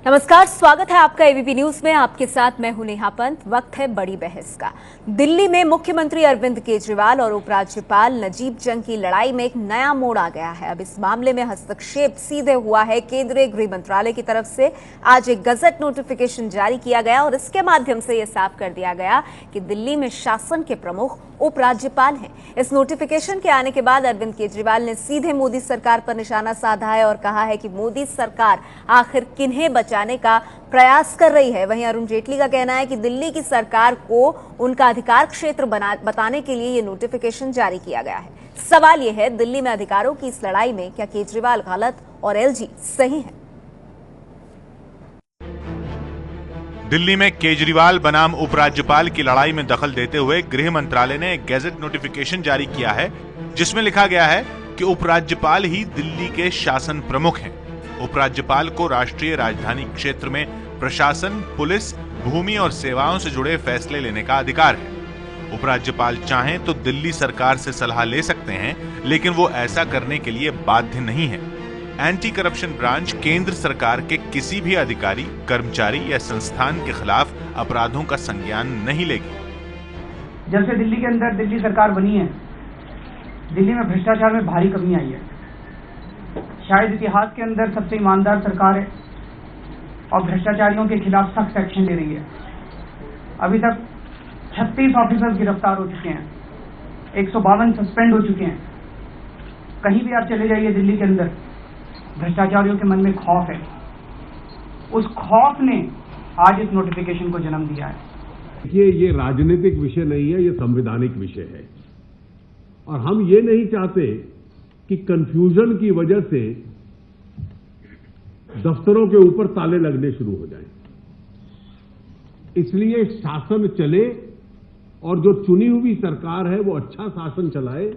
नमस्कार, स्वागत है आपका एबीपी न्यूज में। आपके साथ मैं हूं नेहा पंत। वक्त है बड़ी बहस का। दिल्ली में मुख्यमंत्री अरविंद केजरीवाल और उपराज्यपाल नजीब जंग की लड़ाई में एक नया मोड़ आ गया है। अब इस मामले में हस्तक्षेप सीधे हुआ है केंद्रीय गृह मंत्रालय की तरफ से। आज एक गजट नोटिफिकेशन जारी किया गया और इसके माध्यम से यह साफ कर दिया गया कि दिल्ली में शासन के प्रमुख उपराज्यपाल हैं। इस नोटिफिकेशन के आने के बाद अरविंद केजरीवाल ने सीधे मोदी सरकार पर निशाना साधा है और कहा है कि मोदी सरकार आखिर किन्हें बचाने का प्रयास कर रही है। वहीं अरुण जेटली का कहना है कि दिल्ली की सरकार को उनका अधिकार क्षेत्र बताने के लिए ये नोटिफिकेशन जारी किया गया है। सवाल यह है, दिल्ली में अधिकारों की इस लड़ाई में क्या केजरीवाल गलत और एलजी सही है? दिल्ली में केजरीवाल बनाम उपराज्यपाल की लड़ाई में दखल देते हुए गृह मंत्रालय ने एक गैजेट नोटिफिकेशन जारी किया है, जिसमें लिखा गया है कि उपराज्यपाल ही दिल्ली के शासन प्रमुख हैं। उपराज्यपाल को राष्ट्रीय राजधानी क्षेत्र में प्रशासन, पुलिस, भूमि और सेवाओं से जुड़े फैसले लेने का अधिकार है। उपराज्यपाल चाहें तो दिल्ली सरकार से सलाह ले सकते हैं, लेकिन वो ऐसा करने के लिए बाध्य नहीं है। एंटी करप्शन ब्रांच केंद्र सरकार के किसी भी अधिकारी, कर्मचारी या संस्थान के खिलाफ अपराधों का संज्ञान नहीं लेगी। जब से दिल्ली के अंदर दिल्ली सरकार बनी है, दिल्ली में भ्रष्टाचार में भारी कमी आई है। शायद इतिहास के अंदर सबसे ईमानदार सरकार है और भ्रष्टाचारियों के खिलाफ सख्त एक्शन ले रही है। अभी तक 36 ऑफिसर्स गिरफ्तार हो चुके हैं, 152 सस्पेंड हो चुके हैं। कहीं भी आप चले जाइए दिल्ली के अंदर, भ्रष्टाचारियों के मन में खौफ है। उस खौफ ने आज इस नोटिफिकेशन को जन्म दिया है। देखिए, ये राजनीतिक विषय नहीं है, ये संवैधानिक विषय है और हम ये नहीं चाहते कि कंफ्यूजन की वजह से दफ्तरों के ऊपर ताले लगने शुरू हो जाएं। इसलिए शासन चले और जो चुनी हुई सरकार है वो अच्छा शासन चलाए,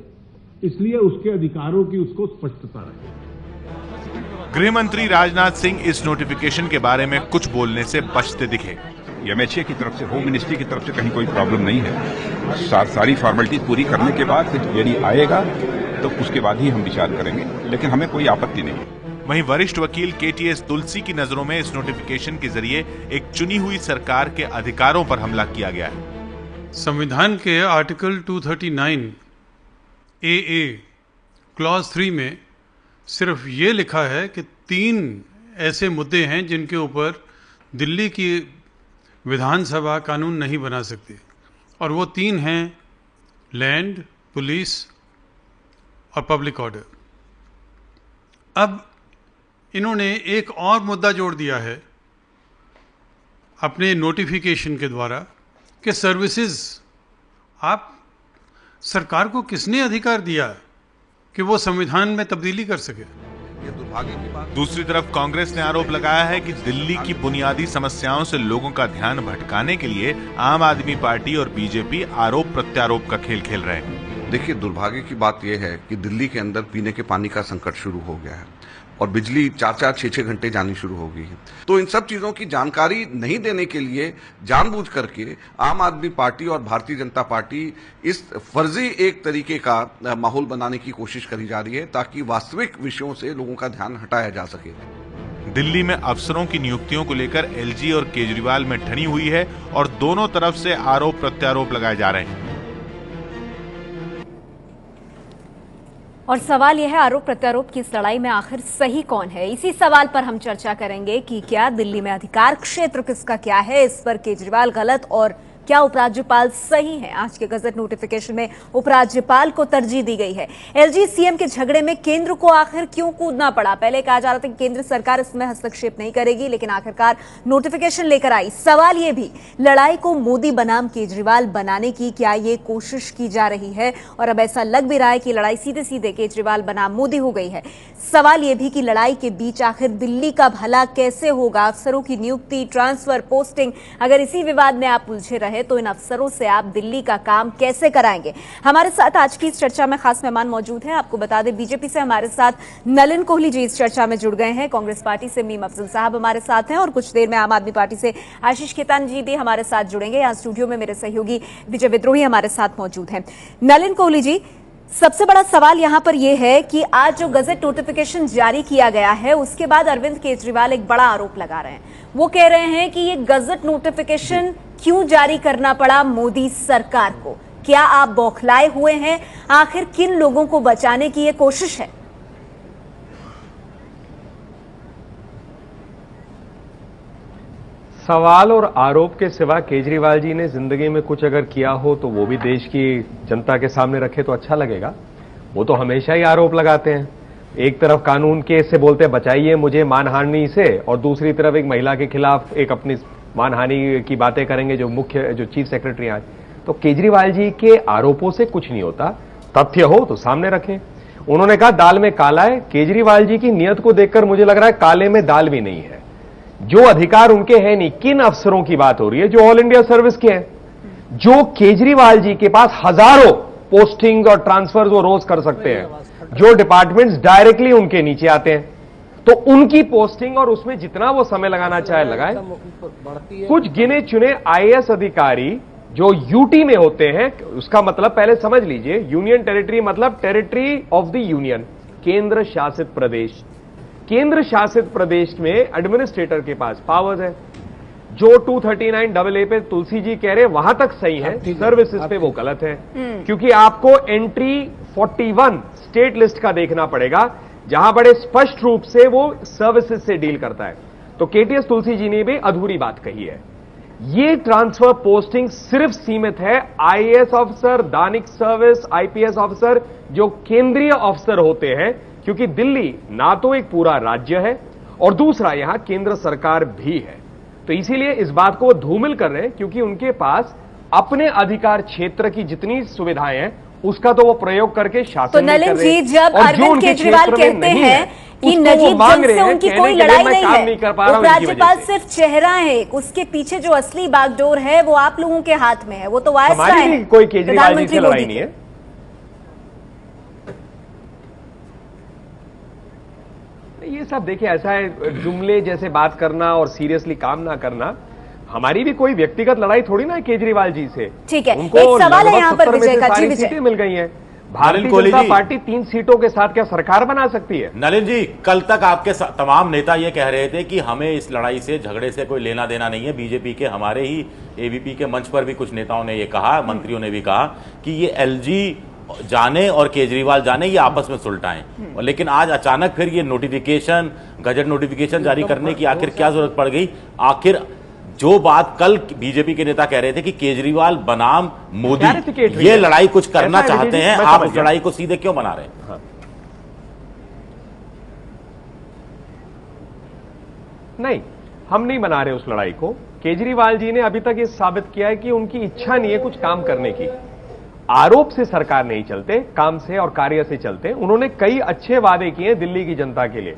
इसलिए उसके अधिकारों की उसको स्पष्टता रहे। गृह मंत्री राजनाथ सिंह इस नोटिफिकेशन के बारे में कुछ बोलने से बचते दिखे। एमएचए की तरफ से, होम मिनिस्ट्री की तरफ से कहीं कोई प्रॉब्लम नहीं है। सारी फॉर्मेलिटीज पूरी करने के बाद फिर यदि आएगा तो उसके बाद ही हम विचार करेंगे, लेकिन हमें कोई आपत्ति नहीं है। वहीं वरिष्ठ वकील केटीएस तुलसी की नजरों में इस नोटिफिकेशन के जरिए एक चुनी हुई सरकार के अधिकारों पर हमला किया गया है। संविधान के आर्टिकल 239 AA क्लॉज 3 में सिर्फ ये लिखा है कि 3 ऐसे मुद्दे हैं जिनके ऊपर दिल्ली की विधानसभा कानून नहीं बना सकती, और वो 3 हैं लैंड, पुलिस और पब्लिक ऑर्डर। अब इन्होंने एक और मुद्दा जोड़ दिया है अपने नोटिफिकेशन के द्वारा कि सर्विसेज, आप सरकार को किसने अधिकार दिया कि वो संविधान में तब्दीली कर सके? ये दुर्भाग्य की बात। दूसरी तरफ कांग्रेस ने आरोप लगाया है कि दिल्ली की बुनियादी समस्याओं से लोगों का ध्यान भटकाने के लिए आम आदमी पार्टी और बीजेपी आरोप प्रत्यारोप का खेल खेल रहे हैं। देखिए, दुर्भाग्य की बात यह है कि दिल्ली के अंदर पीने के पानी का संकट शुरू हो गया है और बिजली 4-4, 6-6 घंटे जानी शुरू हो गई है। तो इन सब चीजों की जानकारी नहीं देने के लिए जानबूझ करके आम आदमी पार्टी और भारतीय जनता पार्टी इस फर्जी एक तरीके का माहौल बनाने की कोशिश करी जा रही है ताकि वास्तविक विषयों से लोगों का ध्यान हटाया जा सके। दिल्ली में अफसरों की नियुक्तियों को लेकर एलजी और केजरीवाल में ठनी हुई है और दोनों तरफ से आरोप प्रत्यारोप लगाए जा रहे हैं। और सवाल यह है, आरोप प्रत्यारोप की इस लड़ाई में आखिर सही कौन है? इसी सवाल पर हम चर्चा करेंगे कि क्या दिल्ली में अधिकार क्षेत्र किसका क्या है, इस पर केजरीवाल गलत और क्या उपराज्यपाल सही है? आज के गजट नोटिफिकेशन में उपराज्यपाल को तरजीह दी गई है। एलजी सीएम के झगड़े में केंद्र को आखिर क्यों कूदना पड़ा? पहले कहा जा रहा था कि केंद्र सरकार इसमें हस्तक्षेप नहीं करेगी, लेकिन आखिरकार नोटिफिकेशन लेकर आई। सवाल यह भी, लड़ाई को मोदी बनाम केजरीवाल बनाने की क्या ये कोशिश की जा रही है? और अब ऐसा लग भी रहा है कि लड़ाई सीधे सीधे केजरीवाल बनाम मोदी हो गई है। सवाल यह भी कि लड़ाई के बीच आखिर दिल्ली का भला कैसे होगा? अफसरों की नियुक्ति, ट्रांसफर, पोस्टिंग, अगर इसी विवाद में आप उलझे रहे तो इन अफसरों से आप दिल्ली का काम कैसे कराएंगे? हमारे साथ आज की इस चर्चा में खास मेहमान मौजूद हैं। आपको बता दें, बीजेपी से हमारे साथ नलिन कोहली जी इस चर्चा में जुड़ गए हैं। कांग्रेस पार्टी से मीम अफजल साहब हमारे साथ हैं और कुछ देर में आम आदमी पार्टी से आशीष खेतान जी भी हमारे साथ जुड़ेंगे। यहाँ स्टूडियो में मेरे सहयोगी विजय विद्रोही हमारे साथ मौजूद हैं। नलिन कोहली जी, सबसे बड़ा सवाल यहां पर यह है कि आज जो गजट नोटिफिकेशन जारी किया गया है उसके बाद अरविंद केजरीवाल एक बड़ा आरोप लगा रहे हैं। वो कह रहे हैं कि ये गजट नोटिफिकेशन क्यों जारी करना पड़ा मोदी सरकार को? क्या आप बौखलाए हुए हैं? आखिर किन लोगों को बचाने की ये कोशिश है? सवाल और आरोप के सिवा केजरीवाल जी ने जिंदगी में कुछ अगर किया हो तो वो भी देश की जनता के सामने रखे तो अच्छा लगेगा। वो तो हमेशा ही आरोप लगाते हैं। एक तरफ कानून के से बोलते हैं बचाइए मुझे मानहानि से, और दूसरी तरफ एक महिला के खिलाफ एक अपनी मानहानि की बातें करेंगे जो चीफ सेक्रेटरी आज। तो केजरीवाल जी के आरोपों से कुछ नहीं होता, तथ्य हो तो सामने रखें। उन्होंने कहा दाल में काला है। केजरीवाल जी की नीयत को देखकर मुझे लग रहा है काले में दाल भी नहीं है। जो अधिकार उनके हैं नहीं, किन अफसरों की बात हो रही है जो ऑल इंडिया सर्विस के हैं, जो केजरीवाल जी के पास हजारों पोस्टिंग और ट्रांसफर वो रोज कर सकते हैं, जो डिपार्टमेंट्स डायरेक्टली उनके नीचे आते हैं, तो उनकी पोस्टिंग और उसमें जितना वो समय लगाना चाहे लगाए। कुछ गिने चुने आईएएस अधिकारी जो यूटी में होते हैं, उसका मतलब पहले समझ लीजिए, यूनियन टेरिटरी मतलब टेरिटरी ऑफ द यूनियन, केंद्र शासित प्रदेश। केंद्र शासित प्रदेश में एडमिनिस्ट्रेटर के पास पावर्स है। जो 239AA पे तुलसी जी कह रहे हैं वहां तक सही है, सर्विसेज पे वो गलत है। क्योंकि आपको एंट्री 41 स्टेट लिस्ट का देखना पड़ेगा, जहां बड़े स्पष्ट रूप से वो सर्विसेज से डील करता है। तो केटीएस तुलसी जी ने भी अधूरी बात कही है। ये ट्रांसफर पोस्टिंग सिर्फ सीमित है आईएएस ऑफिसर, दैनिक सर्विस, आईपीएस ऑफिसर, जो केंद्रीय अफसर होते हैं, क्योंकि दिल्ली ना तो एक पूरा राज्य है और दूसरा यहां केंद्र सरकार भी है। तो इसीलिए इस बात को धूमिल कर रहे हैं, क्योंकि उनके पास अपने अधिकार क्षेत्र की जितनी सुविधाएं हैं उसका तो वो प्रयोग करके शासन तो नलिन जी, जब अरविंद केजरीवाल कहते हैं कि नजीब जंग से उनकी कोई लड़ाई नहीं है, उपराज्यपाल सिर्फ चेहरा है, उसके पीछे जो असली बागडोर है वो आप लोगों के हाथ में है, वो तो वायसराय है, कोई केजरीवाल जी से लड़ाई नहीं है। ये सब देखिए ऐसा है, जुमले जैसे बात करना और सीरियसली काम ना करना। हमारी भी कोई व्यक्तिगत लड़ाई थोड़ी ना है केजरीवाल जी से। ठीक है, एक सवाल है यहाँ पर विजय का। जी विजय, सीटें मिल गई हैं। भारतीय जनता पार्टी 3 सीटों के साथ क्या सरकार बना सकती है? नलिन जी, कल तक आपके तमाम नेता ये कह रहे थे कि हमें इस लड़ाई से, झगड़े से कोई लेना देना नहीं है। बीजेपी के हमारे ही एबीपी के मंच पर भी कुछ नेताओं ने ये कहा, मंत्रियों ने भी कहा कि ये एलजी जाने और केजरीवाल जाने, ये आपस में सुलटाएं। लेकिन आज अचानक फिर ये नोटिफिकेशन, गजट नोटिफिकेशन जारी करने की आखिर क्या जरूरत पड़ गई? आखिर जो बात कल बीजेपी के नेता कह रहे थे कि केजरीवाल बनाम मोदी ये लड़ाई कुछ करना चाहते हैं, आप उस लड़ाई को सीधे क्यों बना रहे हैं? नहीं, हम नहीं बना रहे उस लड़ाई को। केजरीवाल जी ने अभी तक ये साबित किया है कि उनकी इच्छा नहीं है कुछ काम करने की। आरोप से सरकार नहीं चलते, काम से और कार्य से चलते। उन्होंने कई अच्छे वादे किए दिल्ली की जनता के लिए।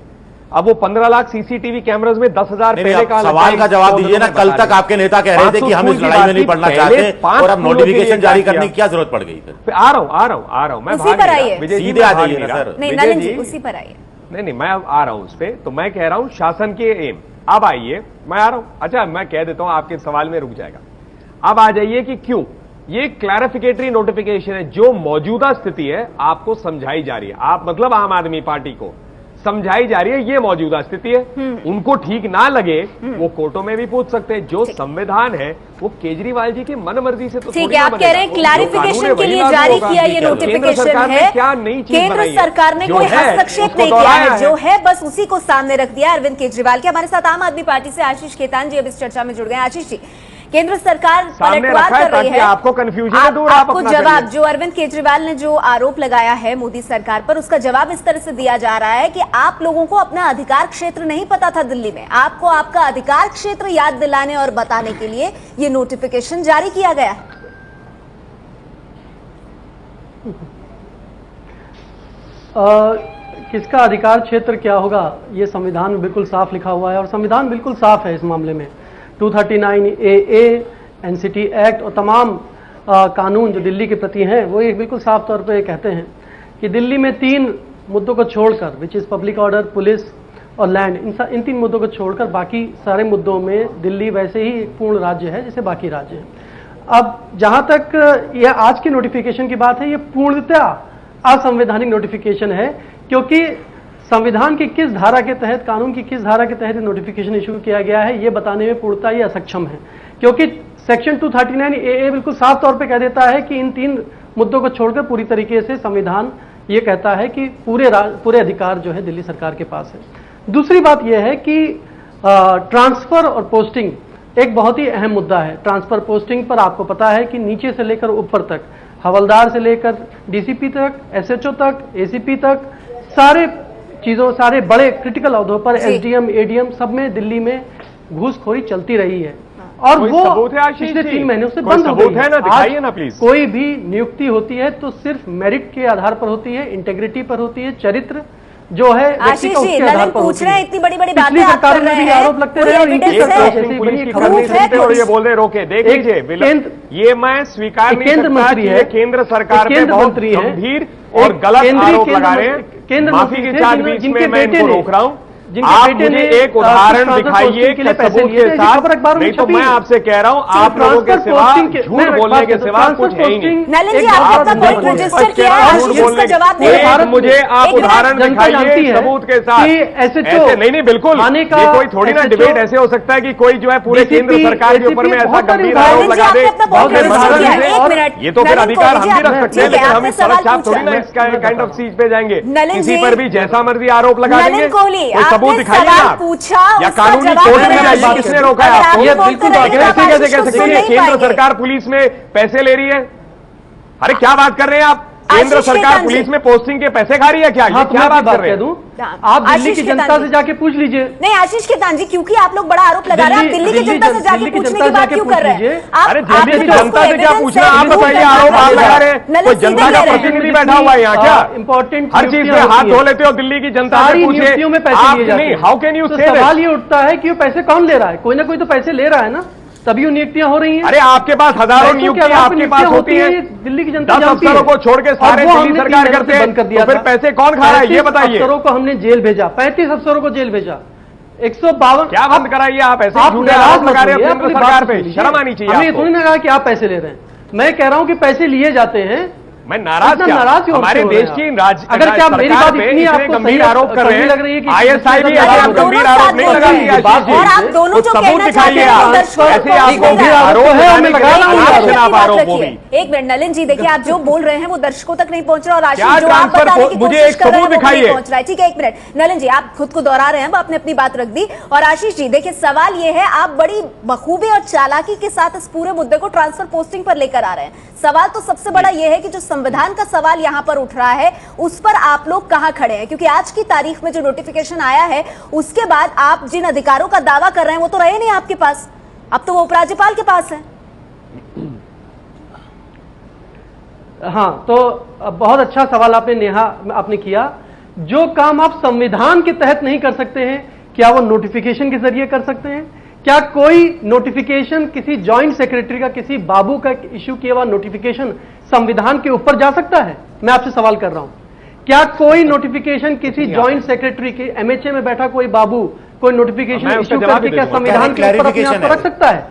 अब वो 15 लाख सीसीटीवी कैमरास में 10,000 पहले का सवाल का जवाब दीजिए ना। कल तक आपके नेता कह रहे थे कि हम इस लड़ाई में नहीं पड़ना चाहते और अब नोटिफिकेशन जारी करने की क्या जरूरत पड़ गई? फिर आ रहा हूं मैं, उसी पर आइए, सीधे आ जाइए सर। नहीं नलिन जी, उसी पर आइए। नहीं मैं अब आ रहा हूं उस पे। तो मैं कह रहा हूं शासन के एम, अब आइए, मैं आ रहा हूं। अच्छा, मैं कह देता हूं, आपके सवाल में रुक जाएगा। अब आ जाइए कि क्यों ये क्लैरिफिकेटरी नोटिफिकेशन है, जो मौजूदा स्थिति है आपको समझाई जा रही है। आप मतलब आम आदमी पार्टी को समझाई जा रही है, ये मौजूदा स्थिति है। उनको ठीक ना लगे वो कोर्टों में भी पूछ सकते हैं। जो संविधान है वो केजरीवाल जी की मनमर्जी से तो ठीक है, आप कह रहे हैं क्लैरिफिकेशन के लिए जारी किया ये नोटिफिकेशन है। क्या नई चीज केंद्र सरकार ने कोई हस्तक्षेप नहीं किया है, जो है बस उसी को सामने रख दिया अरविंद केजरीवाल के। हमारे साथ आम आदमी पार्टी से आशीष खेतान जी अब इस चर्चा में जुड़ गए। आशीष जी, केंद्र सरकार पलटवार कर रही है, आपको कंफ्यूजन है, दूर आपको जवाब, जो अरविंद केजरीवाल ने जो आरोप लगाया है मोदी सरकार पर, उसका जवाब इस तरह से दिया जा रहा है कि आप लोगों को अपना अधिकार क्षेत्र नहीं पता था दिल्ली में, आपको आपका अधिकार क्षेत्र याद दिलाने और बताने के लिए ये नोटिफिकेशन जारी किया गया है। किसका अधिकार क्षेत्र क्या होगा, ये संविधान में बिल्कुल साफ लिखा हुआ है और संविधान बिल्कुल साफ है इस मामले में। 239AA, एनसीटी एक्ट और तमाम कानून जो दिल्ली के प्रति हैं वो एक बिल्कुल साफ तौर पे कहते हैं कि दिल्ली में 3 मुद्दों को छोड़कर, which is public order, police और लैंड, इन 3 मुद्दों को छोड़कर बाकी सारे मुद्दों में दिल्ली वैसे ही एक पूर्ण राज्य है जैसे बाकी राज्य हैं। अब जहां तक यह आज के नोटिफिकेशन की बात है, ये पूर्णतः असंवैधानिक नोटिफिकेशन है, क्योंकि संविधान की किस धारा के तहत, कानून की किस धारा के तहत नोटिफिकेशन इशू किया गया है, यह बताने में पूर्णतः ये असक्षम है। क्योंकि सेक्शन 239 AA बिल्कुल साफ तौर पे कह देता है कि इन 3 मुद्दों को छोड़कर पूरी तरीके से संविधान ये कहता है कि पूरे अधिकार जो है दिल्ली सरकार के पास है। दूसरी बात यह है कि ट्रांसफर और पोस्टिंग एक बहुत ही अहम मुद्दा है। ट्रांसफर पोस्टिंग पर आपको पता है कि नीचे से लेकर ऊपर तक, हवलदार से लेकर DCP तक, SHO तक, ACP तक, सारे बड़े क्रिटिकल ओहदों पर SDM, ADM सब में दिल्ली में घूसखोरी चलती रही है और वो पिछले 3 महीनों से बंद हो गई है। दिखाइए ना प्लीज। कोई भी नियुक्ति होती है तो सिर्फ मेरिट के आधार पर होती है, इंटेग्रिटी पर होती है, चरित्र जो है आशीष जी, नलिन पूछ रहे हैं, इतनी बड़ी बड़ी बातें आप कर रहे हैं, आरोप लगते रहे और इनकी सरकार जैसी पुलिस की करनी सकते और ये बोल रहे रोके। देख लीजिए, ये मैं स्वीकार नहीं सकता कि ये केंद्र सरकार पे बहुत गंभीर और गलत आरोप लगा रहे हैं। माफी की चार्ज बीच में मैं इनको रोक रहा हूं। आप मुझे एक उदाहरण दिखाइए सबूत के साथ, नहीं तो मैं आपसे कह रहा हूं आप लोगों के सिवा झूठ बोलने के सिवा कुछ है ही नहीं। नलिन जी, आपका कोई रजिस्टर किया है, उसका जवाब दीजिए। मुझे आप उदाहरण दिखाइए सबूत के साथ। ऐसे नहीं बिल्कुल, ये कोई थोड़ी ना डिबेट ऐसे हो सकता है कि कोई जो है पूरे केंद्र सरकार के ऊपर में ऐसा गंभीर आरोप लगा दे। ये तो फिर अधिकार हम भी रख सकते हैं, लेकिन हम इस सड़क छाप थोड़ी ना इस काइंड ऑफ चीज पे जाएंगे। किसी पर भी जैसा मर्जी आरोप लगा देंगे। सबूत दिखाइए आप, पूछा या कानूनी कोर्ट में जाइए, किसने रोका है आपको? ये बिल्कुल ऐसे कैसे कह सकते हैं केंद्र सरकार पुलिस में पैसे ले रही है? अरे क्या बात कर रहे हैं आप? केंद्र सरकार पुलिस में पोस्टिंग के पैसे खा रही है क्या? ये क्या बात कर रहे हैं? आप दिल्ली की जनता से जाके पूछ लीजिए। नहीं आशीष खेतान जी, क्योंकि आप लोग बड़ा आरोप लगा रहे हैं, आप दिल्ली की जनता से जाके पूछने की बात क्यों कर रहे हैं? अरे दिल्ली की जनता से क्या पूछना, आप बताइए। आरोप आप लगा रहे हैं, कोई जनता का प्रतिनिधि बैठा हुआ है यहाँ क्या? इंपॉर्टेंट हर चीज में हाथ धो लेते हो दिल्ली की जनता से पूछे। नहीं, हाउ कैन यू से? सवाल ये उठता है कि वो पैसे कौन ले रहा है? कोई ना कोई तो पैसे ले रहा है ना, तभी वो नियुक्तियां हो रही हैं। अरे आपके पास हजारों नियुक्तियां आपके पास होती हैं, दिल्ली की जनता 10 अफसरों को छोड़ के सारे दिल्ली सरकार करते हैं, तो फिर पैसे कौन खा रहा है ये बताइए। अफसरों को हमने जेल भेजा, 35 अफसरों को जेल भेजा, 152। क्या बंद कराइए आप? ऐसे झूठे आरोप लगा रहे हैं केंद्र सरकार पे, शर्म आनी चाहिए। हमने थोड़ी ना कहा कि आप पैसे ले रहे हैं, मैं कह रहा हूं कि पैसे लिए जाते हैं। मैं नाराज हमारे देश की अगर क्या मेरी बात इतनी आपको गंभीर आरोप कर रहे हैं, लग रही है कि ISI भी गंभीर आरोप नहीं लगा रही है। और आप दोनों जो कहना चाहते हैं ऐसे आप गंभीर आरोप है, आप आरोप वो भी। एक मिनट नलिन जी, देखिए आप जो बोल रहे हैं वो दर्शकों तक नहीं पहुंच रहा और आशीष जो क्या आप बताने की मुझे कोशिश एक कर रहे हैं सबूत वो नहीं दिखाइए। पहुंच रहा है। ठीक है, एक मिनट नलिन जी, आप खुद को दोहरा रहे हैं, आपने अपनी बात रख दी। और आशीष जी देखिए, सवाल ये है, आप बड़ी बखूबी और चालाकी के साथ इस पूरे मुद्दे को ट्रांसफर पोस्टिंग पर लेकर आ रहे हैं। सवाल तो सबसे बड़ा ये है कि जो संविधान का सवाल यहां पर उठ रहा है उस पर आप लोग कहां खड़े हैं? क्योंकि आज की तारीख में जो नोटिफिकेशन आया है उसके बाद आप जिन अधिकारों का दावा कर रहे हैं वो तो रहे नहीं आपके पास, अब तो वो उपराज्यपाल के पास है। हाँ, तो बहुत अच्छा सवाल आपने किया। जो काम आप संविधान के तहत नहीं कर सकते हैं, क्या वो नोटिफिकेशन के जरिए कर सकते हैं? क्या कोई नोटिफिकेशन किसी जॉइंट सेक्रेटरी का, किसी बाबू का इश्यू किया हुआ नोटिफिकेशन संविधान के ऊपर जा सकता है? मैं आपसे सवाल कर रहा हूं, क्या कोई नोटिफिकेशन किसी जॉइंट सेक्रेटरी के, MHA में बैठा कोई बाबू कोई नोटिफिकेशन इश्यू करके क्या संविधान के ऊपर अपने आप को रख सकता है?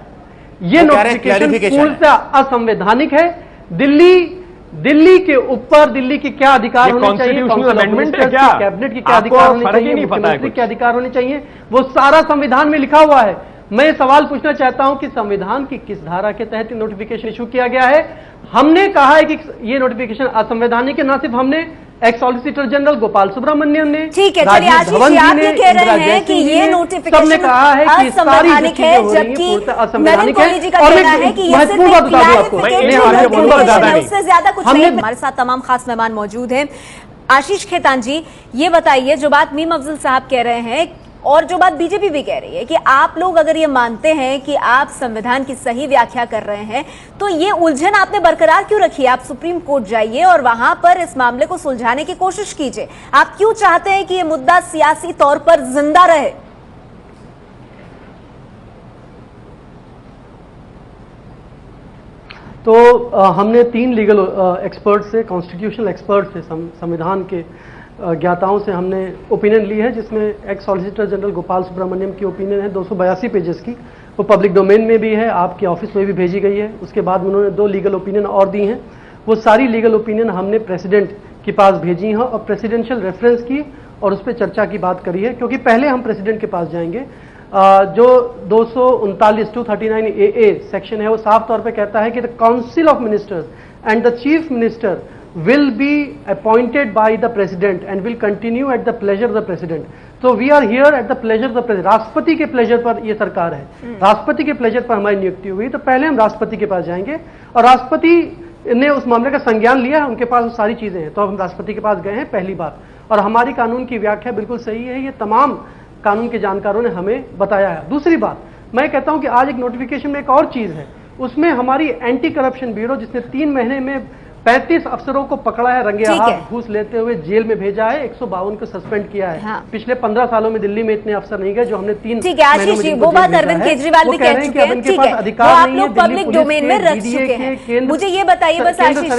ये नोटिफिकेशन पूर्णतः असंवैधानिक है। दिल्ली के ऊपर दिल्ली के क्या अधिकार होने चाहिए, कैबिनेट के क्या अधिकार होने चाहिए, मुख्यमंत्री के अधिकार होने चाहिए, वो सारा संविधान में लिखा हुआ है। मैं सवाल पूछना चाहता हूं कि संविधान की किस धारा के तहत नोटिफिकेशन इशू किया गया है? हमने कहा है कि ये नोटिफिकेशन असंवैधानिक है, ना सिर्फ हमने, ex solicitor general Gopal Subramaniam ने, ठीक है, चलिए आशीष जी आप ये कह रहे हैं कि ये नोटिफिकेशन कहा है कि असंवैधानिक है, जबकि नलिन कोहली जी का कहना है कि ये सिर्फ उससे ज्यादा कुछ नहीं। हमारे साथ तमाम खास मेहमान मौजूद हैं। आशीष खेतान जी, ये बताइए, जो बात मीम अफजल साहब कह रहे हैं और जो बात बीजेपी भी कह रही है कि आप लोग अगर ये मानते हैं कि आप संविधान की सही व्याख्या कर रहे हैं, तो ये उलझन आपने बरकरार क्यों रखी? आप सुप्रीम कोर्ट जाइए और वहां पर इस मामले को सुलझाने की कोशिश कीजिए। आप क्यों चाहते हैं कि ये मुद्दा सियासी तौर पर जिंदा रहे? तो हमने 3 लीगल एक्सपर्ट से, कॉन्स्टिट्यूशनल एक्सपर्ट से, संविधान के ज्ञाताओं से हमने ओपिनियन ली है, जिसमें ex solicitor general Gopal Subramaniam की ओपिनियन है 282 पेजेस की, वो पब्लिक डोमेन में भी है, आपके ऑफिस में भी भेजी गई है। उसके बाद उन्होंने 2 लीगल ओपिनियन और दी हैं। वो सारी लीगल ओपिनियन हमने प्रेसिडेंट के पास भेजी हैं और प्रेसिडेंशियल रेफरेंस की और उस पर चर्चा की बात करी है, क्योंकि पहले हम प्रेसिडेंट के पास जाएंगे। जो 239 AA सेक्शन है वो साफ तौर पे कहता है कि the council of ministers and the chief minister will be appointed by the president and will continue at the pleasure of the president. So we are here at the pleasure of the president. राष्ट्रपति के pleasure पर ये सरकार है, राष्ट्रपति के pleasure पर हमारी नियुक्ति हुई, तो पहले हम राष्ट्रपति के पास जाएंगे और राष्ट्रपति ने उस मामले का संज्ञान लिया, उनके पास वो सारी चीजें हैं, तो हम राष्ट्रपति के पास गए हैं, पहली बात। और हमारी कानून की व्याख्या बिल्कुल सही है, ये तमाम कानून के जानकारों ने हमें बताया है। दूसरी बात, मैं कहता हूं कि आज एक नोटिफिकेशन में एक और चीज है, उसमें हमारी एंटी करप्शन ब्यूरो, जिसने 3 महीने में 35 अफसरों को पकड़ा है, रंगे हाथ घूस लेते हुए जेल में भेजा है, 152 को सस्पेंड किया है। हाँ। पिछले 15 सालों में दिल्ली में इतने अफसर नहीं गए जो हमने 3 ठीक है आशीष जी, वो बात अरविंद केजरीवाल भी कह चुके हैं, ठीक है, वो आप लोग पब्लिक डोमेन में रख चुके हैं। मुझे ये बताइए बस आशीष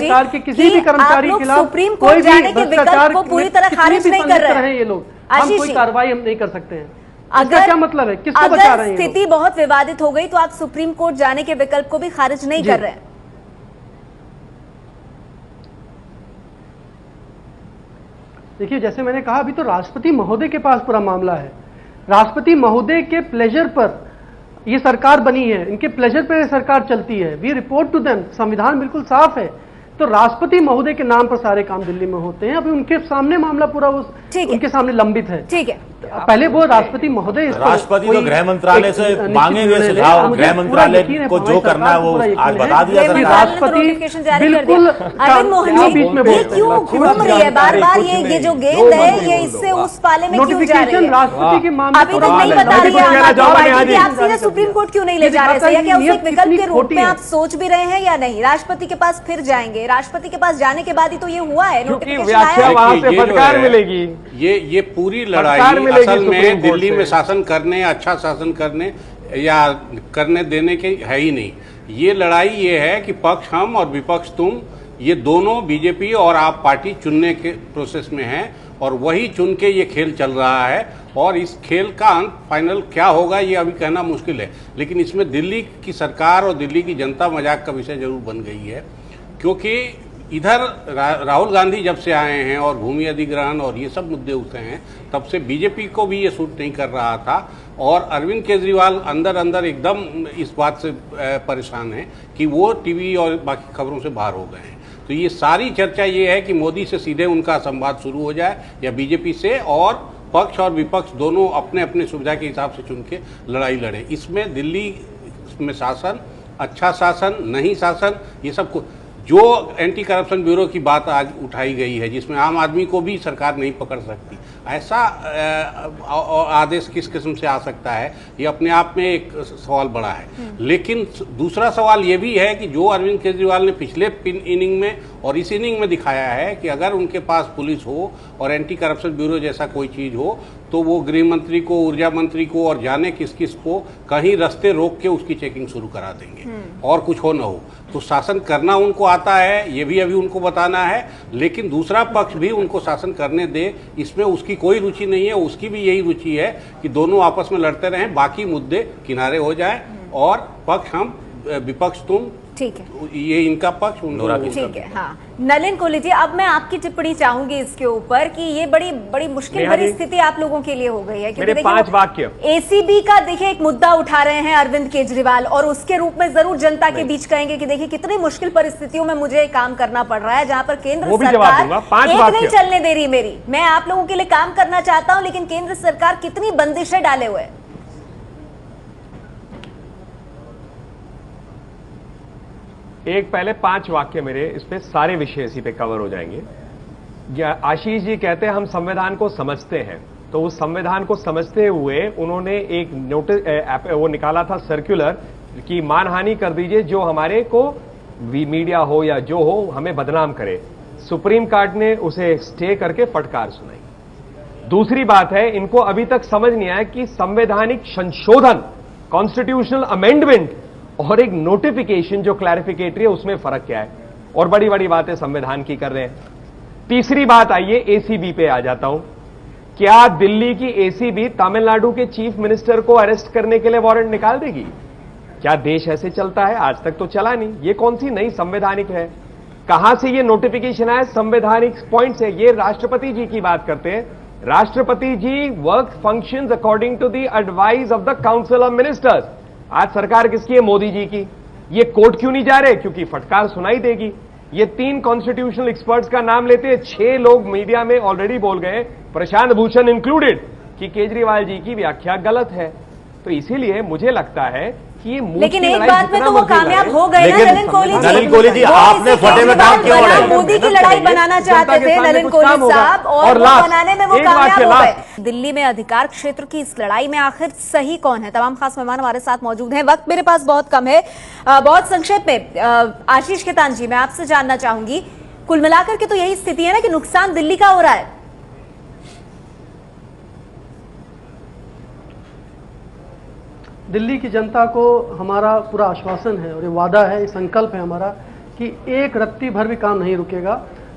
जी कि आप लोग सुप्रीम कोर्ट जाने के विकल्प को पूरी तरह खारिज नहीं कर रहे हैं। ये लोग आशीष जी, कार्रवाई हम नहीं कर सकते हैं, अगर क्या मतलब है, किसको बचा रहे हैं? स्थिति बहुत विवादित हो गई तो आप सुप्रीम कोर्ट जाने के विकल्प को भी खारिज नहीं कर रहे हैं। देखिए, जैसे मैंने कहा, अभी तो राष्ट्रपति महोदय के पास पूरा मामला है, राष्ट्रपति महोदय के प्लेजर पर ये सरकार बनी है, इनके प्लेजर पर सरकार चलती है, वी रिपोर्ट टू देम, संविधान बिल्कुल साफ है। तो राष्ट्रपति महोदय के नाम पर सारे काम दिल्ली में होते हैं, अभी उनके सामने मामला पूरा उनके सामने लंबित है। ठीक है, पहले वो राष्ट्रपति महोदय, राष्ट्रपति तो गृह मंत्रालय से मांगेंगे सुझाव, गृह मंत्रालय को जो करना है वो आज बता दिया राष्ट्रपति बिल्कुल अरविंद मोहन जी, ये क्यों घूम रही है बार बार, ये जो गेंद है ये इससे उस पाले में क्यों जा रही है? राष्ट्रपति के मामले अभी तक नहीं बता रही है आप सीधे सुप्रीम कोर्ट क्यों नहीं ले जा रहे हैं? क्या उसे एक विकल्प के रूप में आप सोच भी रहे हैं या नहीं? राष्ट्रपति के पास फिर जाएंगे, राष्ट्रपति के पास जाने के बाद ही तो ये हुआ है, नोटिफिकेशन आया, वहां पे फटकार मिलेगी। ये पूरी लड़ाई असल में दिल्ली में शासन करने, अच्छा शासन करने या करने देने के है ही नहीं। ये लड़ाई ये है कि पक्ष हम और विपक्ष तुम, ये दोनों बीजेपी और आप पार्टी चुनने के प्रोसेस में हैं और वही चुन के ये खेल चल रहा है और इस खेल का अंत फाइनल क्या होगा ये अभी कहना मुश्किल है। लेकिन इसमें दिल्ली की सरकार और दिल्ली की जनता मजाक का विषय जरूर बन गई है, क्योंकि इधर राहुल गांधी जब से आए हैं और भूमि अधिग्रहण और ये सब मुद्दे उठे हैं, तब से बीजेपी को भी ये सूट नहीं कर रहा था और अरविंद केजरीवाल अंदर अंदर एकदम इस बात से परेशान है कि वो टीवी और बाकी खबरों से बाहर हो गए हैं। तो ये सारी चर्चा ये है कि मोदी से सीधे उनका संवाद शुरू हो जाए या बीजेपी से, और पक्ष और विपक्ष दोनों अपने अपने सुविधा के हिसाब से चुन के लड़ाई लड़े। इसमें दिल्ली में शासन, अच्छा शासन, नहीं शासन, ये सब कुछ, जो एंटी करप्शन ब्यूरो की बात आज उठाई गई है जिसमें आम आदमी को भी सरकार नहीं पकड़ सकती, ऐसा आदेश किस किस्म से आ सकता है, ये अपने आप में एक सवाल बड़ा है। लेकिन दूसरा सवाल ये भी है कि जो अरविंद केजरीवाल ने पिछले इनिंग में और इस इनिंग में दिखाया है कि अगर उनके पास पुलिस हो और एंटी करप्शन ब्यूरो जैसा कोई चीज़ हो तो वो गृह मंत्री को, ऊर्जा मंत्री को और जाने किस किस को कहीं रास्ते रोक के उसकी चेकिंग शुरू करा देंगे और कुछ हो न हो। तो शासन करना उनको आता है, ये भी अभी उनको बताना है, लेकिन दूसरा पक्ष भी उनको शासन करने दे, इसमें उसकी कोई रुचि नहीं है। उसकी भी यही रुचि है कि दोनों आपस में लड़ते रहें, बाकी मुद्दे किनारे हो जाए और पक्ष हम, विपक्ष तुम, ठीक है, ये इनका पक्ष, उनका ठीक है। हाँ, नलिन को लीजिए, अब मैं आपकी टिप्पणी चाहूंगी इसके ऊपर कि ये बड़ी मुश्किल भरी स्थिति आप लोगों के लिए हो गई है, क्योंकि देखिए 5 वाक्य एसीबी का देखिए एक मुद्दा उठा रहे हैं अरविंद केजरीवाल और उसके रूप में जरूर जनता के बीच कहेंगे कि देखिए कितनी मुश्किल परिस्थितियों में मुझे काम करना पड़ रहा है, जहां पर केंद्र सरकार एक नहीं चलने दे रही मेरी, मैं आप लोगों के लिए काम करना चाहता हूं लेकिन केंद्र सरकार कितनी बंदिशें डाले हुए है। एक पहले 5 वाक्य मेरे, इस पे सारे विषय इसी पे कवर हो जाएंगे। आशीष जी कहते हैं हम संविधान को समझते हैं, तो उस संविधान को समझते हुए उन्होंने एक नोटिस वो निकाला था सर्कुलर कि मानहानि कर दीजिए जो हमारे को मीडिया हो या जो हो हमें बदनाम करे। सुप्रीम कोर्ट ने उसे स्टे करके फटकार सुनाई। दूसरी बात है, इनको अभी तक समझ नहीं आया कि संवैधानिक संशोधन, कॉन्स्टिट्यूशनल अमेंडमेंट और एक नोटिफिकेशन जो क्लैरिफिकेटरी है उसमें फर्क क्या है, और बड़ी बड़ी बातें संविधान की कर रहे हैं। तीसरी बात आइए एसीबी पे आ जाता हूं। क्या दिल्ली की एसीबी तमिलनाडु के चीफ मिनिस्टर को अरेस्ट करने के लिए वारंट निकाल देगी? क्या देश ऐसे चलता है? आज तक तो चला नहीं। ये कौन सी नई संवैधानिक है? कहां से ये नोटिफिकेशन आया? संवैधानिक पॉइंट से। ये राष्ट्रपति जी की बात करते हैं। राष्ट्रपति ji work functions according to the advice of the council of ministers. आज सरकार किसकी है? मोदी जी की। ये कोर्ट क्यों नहीं जा रहे? क्योंकि फटकार सुनाई देगी। ये 3 कॉन्स्टिट्यूशनल एक्सपर्ट्स का नाम लेते हैं, 6 लोग मीडिया में ऑलरेडी बोल गए, प्रशांत भूषण इंक्लूडेड, कि केजरीवाल जी की व्याख्या गलत है। तो इसीलिए मुझे लगता है कि ये लेकिन एक बात में तो वो कामयाब हो गए ना नलिन कोहली जी। आपने फटे में काम क्यों उड़ाया? मोदी की लड़ाई बनाना चाहते थे नलिन कोहली साहब, और वो बनाने में वो कामयाब हो गए। दिल्ली में अधिकार क्षेत्र की इस लड़ाई में आखिर सही कौन है? तमाम खास मेहमान हमारे साथ मौजूद हैं। वक्त मेरे पास बहुत कम है, बहुत संक्षेप में आशीष खेतान जी, मैं आपसे जानना चाहूंगी, कुल मिलाकर के तो यही स्थिति है ना कि नुकसान दिल्ली का हो रहा है। दिल्ली की जनता को हमारा पूरा आश्वासन है और ये वादा है, ये संकल्प है हमारा कि एक रत्ती भर भी काम नहीं रुकेगा,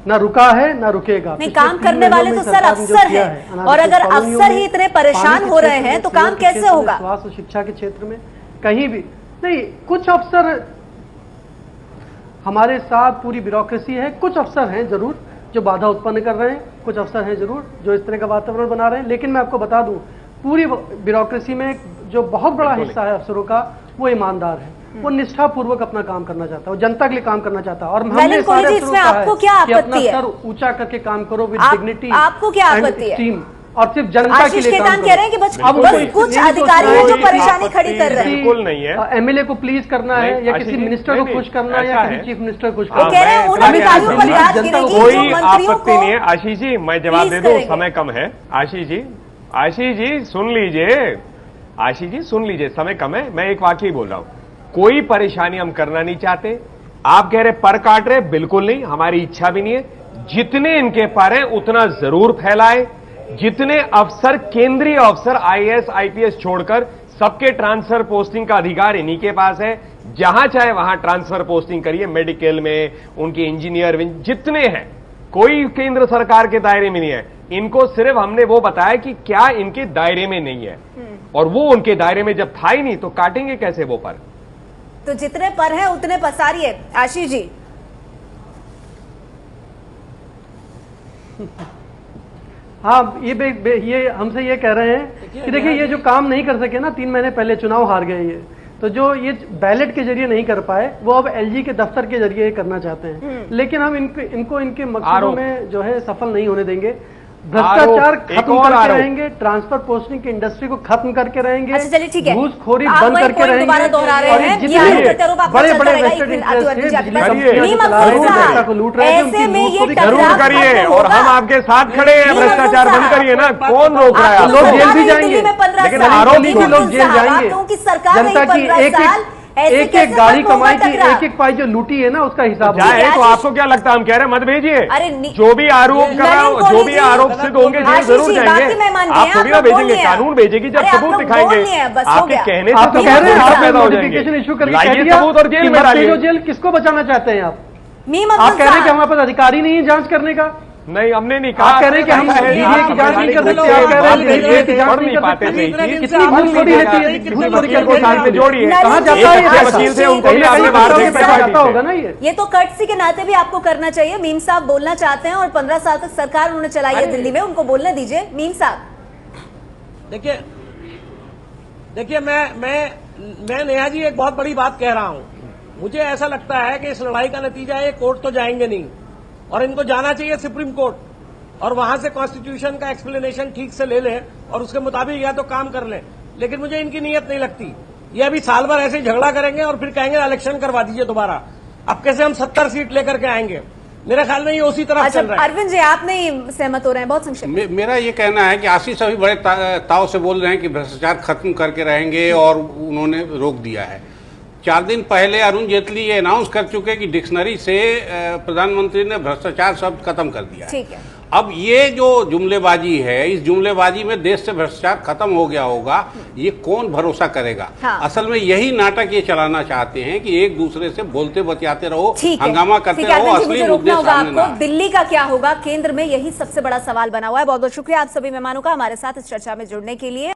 ना रुका है ना रुकेगा। नहीं, काम करने वाले तो सर अफसर हैं, और अगर अफसर ही इतने परेशान हो रहे हैं तो काम कैसे होगा? स्वास्थ्य शिक्षा के क्षेत्र में कहीं भी नहीं। कुछ अफसर हमारे साथ पूरी ब्यूरोक्रेसी है, कुछ अफसर हैं जरूर जो बाधा उत्पन्न कर रहे हैं, कुछ अफसर हैं जरूर जो इस तरह का वातावरण बना रहे हैं। लेकिन मैं आपको बता दूं, पूरी ब्यूरोक्रेसी में जो बहुत बड़ा हिस्सा है अफसरों का, वो ईमानदार है, वो निष्ठापूर्वक अपना काम करना चाहता है, वो जनता के लिए काम करना चाहता है। और हमने सारे अफसरों आपको क्या आपत्ति है? सर ऊंचा करके काम करो विद डिग्निटी। आपको क्या आपत्ति है? और सिर्फ जनता के लिए काम कह रहे हैं कि बस कुछ अधिकारी हैं जो परेशानी खड़ी कर रहे हैं। बिल्कुल नहीं है। एमएलए को प्लीज करना है या किसी मिनिस्टर को खुश करना है या किसी चीफ मिनिस्टर को खुश करना है। कह रहे हैं उन अधिकारियों पर राज गिरेगी जो मंत्रियों को। नहीं है आशीष जी, मैं जवाब दे दूं, समय कम है। आशीष जी सुन लीजिए, आशीष जी सुन लीजिए, समय कम है। मैं एक वाकई बोल रहा हूं, कोई परेशानी हम करना नहीं चाहते। आप कह रहे पर काट रहे, बिल्कुल नहीं, हमारी इच्छा भी नहीं है। जितने इनके पर हैं उतना जरूर फैलाए। जितने अफसर, केंद्रीय अफसर आईएएस आईपीएस छोड़कर सबके ट्रांसफर पोस्टिंग का अधिकार इन्हीं के पास है। जहां चाहे वहां ट्रांसफर पोस्टिंग करिए, मेडिकल में, उनके इंजीनियर जितने हैं, कोई केंद्र सरकार के दायरे में नहीं है। इनको सिर्फ हमने वो बताया कि क्या इनके दायरे में नहीं है, और वो उनके दायरे में जब था ही नहीं तो काटेंगे कैसे वो पर? तो जितने पर है उतने पसारिए। आशीष जी हाँ, ये हमसे ये कह रहे हैं कि देखिए ये जो काम नहीं कर सके ना, 3 महीने पहले चुनाव हार गए ये, तो जो ये बैलेट के जरिए नहीं कर पाए वो अब एलजी के दफ्तर के जरिए करना चाहते हैं। लेकिन हम इनको इनके मकसदों में जो है सफल नहीं होने देंगे। भ्रष्टाचार खत्म करके रहेंगे, ट्रांसफर पोस्टिंग की इंडस्ट्री को खत्म करके रहेंगे, चलिए ठीक है, घूसखोरी बंद करके रहेंगे, और बड़े बड़े वेस्टेड इंटरेस्ट को लूट रहे हैं जरूर करिए, और हम आपके साथ खड़े हैं। भ्रष्टाचार बंद करिए ना, कौन रोक रहा है? लोग जेल भी जाएंगे, लेकिन आरोप भी लोग जेल जाएंगे। जनता की एक एक गाड़ी कमाई की एक एक पाई जो लूटी है ना, उसका हिसाब जाए। तो आपको क्या लगता है हम कह रहे हैं मत भेजिए? जो भी आरोप कर रहा हो, जो भी आरोप सिद्ध होंगे जेल जरूर जाएंगे। आप थोड़ी ना भेजेंगे, कानून भेजेगी जब सबूत दिखाएंगे। आपके कहने से तो कह रहे हैं पैदा हो जाएंगे। इशू करके सबूत और जेल में डालिए। जेल किसको बचाना चाहते हैं आप? आप कह रहे हैं कि हमारे पास अधिकारी नहीं है जांच करने का? नहीं, हमने नहीं कहा। आप कह रहे हैं कि हम डीडीए की जांच नहीं कर सकते, आप कह रहे हैं डीडीए की जांच नहीं कर सकते। कितनी भूल थोड़ी रहती है, घूसखोरी को साथ में जोड़िए। कहां जाता है वकील से? उनको भी आपने बात जाता होगा ना। ये तो कर्टसी के नाते भी आपको करना चाहिए। मीम साहब बोलना चाहते हैं, और 15 साल तक सरकार उन्होंने चलाई है दिल्ली में, उनको बोलने दीजिए। मीम साहब देखिए मैं नेहा जी एक बहुत बड़ी बात कह रहा हूं। मुझे ऐसा लगता है कि इस लड़ाई का नतीजा ये कोर्ट तो जाएंगे नहीं, और इनको जाना चाहिए सुप्रीम कोर्ट, और वहां से कॉन्स्टिट्यूशन का एक्सप्लेनेशन ठीक से ले लें और उसके मुताबिक या तो काम कर लें। लेकिन मुझे इनकी नीयत नहीं लगती। ये अभी साल भर ऐसे ही झगड़ा करेंगे और फिर कहेंगे इलेक्शन करवा दीजिए दोबारा। अब कैसे हम 70 सीट लेकर के आएंगे? मेरे ख्याल में ये उसी तरह चल रहा है। अरविंद जी आप नहीं सहमत हो रहे हैं? बहुत संक्षेप। मेरा ये कहना है कि आशीष अभी बड़े ताव से बोल रहे हैं कि भ्रष्टाचार खत्म करके रहेंगे, और उन्होंने रोक दिया है। 4 दिन पहले अरुण जेटली ये अनाउंस कर चुके कि डिक्शनरी से प्रधानमंत्री ने भ्रष्टाचार शब्द खत्म कर दिया है। ठीक है। अब ये जो जुमलेबाजी है, इस जुमलेबाजी में देश से भ्रष्टाचार खत्म हो गया होगा, ये कौन भरोसा करेगा? हाँ। असल में यही नाटक ये चलाना चाहते हैं कि एक दूसरे से बोलते बतियाते रहो, हंगामा करते रहो, असली मुद्दे सामने ना आए। दिल्ली का क्या होगा? केंद्र में यही सबसे बड़ा सवाल बना हुआ है। बहुत बहुत शुक्रिया आप सभी मेहमानों का हमारे साथ इस चर्चा में जुड़ने के लिए।